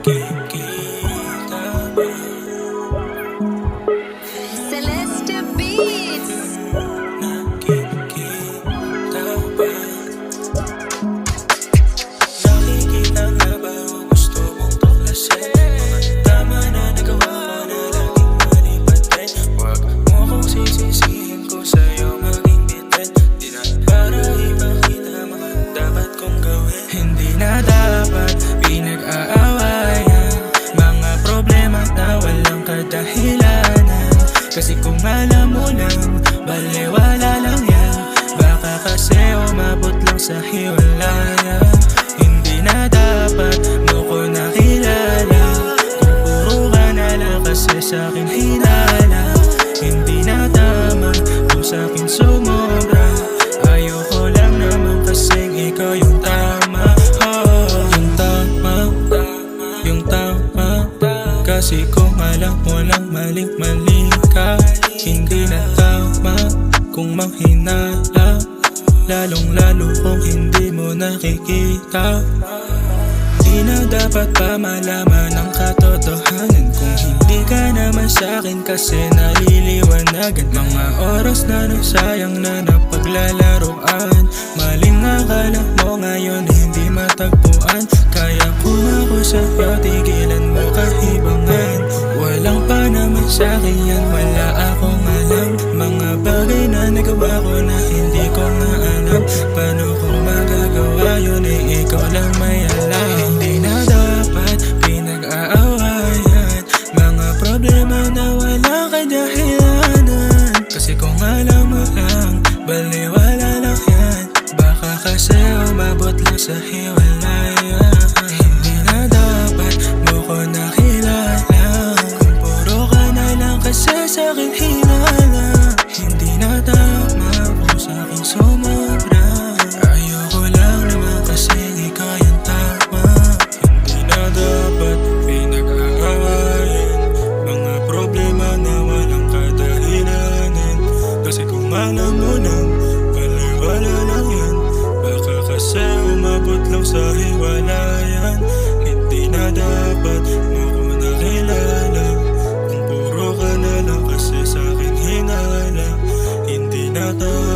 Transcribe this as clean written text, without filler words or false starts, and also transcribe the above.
nakikita ba? Celeste Beats. Nakikita ba? Nakikita nga ba o gusto mong tuklasin? Mga tama na nagawa ko na laging malipatin. Huwag mo kong sisisihin ko sa'yo maging bitin. Di na para ipakita mga dapat kong gawin. Hindi na dapat pinag-aawayan mga problema na walang kadahilanan. Kasi kung alam mo lang, baliwala lang yan. Baka kasi umabot lang sa hiwalayan. Hindi na dapat mo ko nakilala kung puro ka na lang kasi sa'kin hinala. Hindi na tama kung sa'kin sumobra. Ayoko lang naman kasing ikaw yung tama. Yung tama, yung tama. Kasi kung alam mo lang maling-mali ka, hindi na tama kung manghinala. Lalong-lalo kung hindi mo nakikita. Di na dapat pa malaman ang katotohanan kung hindi ka naman sa'kin kasi naliliwanagan. Mga oras na nasayang na napaglalaroan. Maling akala mo ngayon hindi matagpuan. Kaya kung ako sa'yo tigilan mo kahibangan. Walang pa naman sa'kin yan, wala akong alam. Mga bagay na nagawa ko na hindi ko nga alam. Paano ko magagawa yun eh, ikaw lang may alam. Hindi na dapat pinag-aawayan mga problema na walang kadahilanan. Kasi kung alam mo lang, baliwala lang yan. Baka kasi umabot lang sa hiwalayan. Hindi na dapat mo ko nakilala kung puro ka na lang kasi sa'kin hinala. Hindi na tama kung sa'kin sumobra. Ayoko lang naman kasi ikaw yung tama. Hindi na dapat pinag-aawayan mga problema na walang kadahilanan. Kasi kung alam mo lang, baliwala lang yan. Baka kasi umabot lang sa hiwalayan. Hindi na dapat mo ko nakilala kung puro ka na lang kasi sa'kin hinala. Hindi na dapat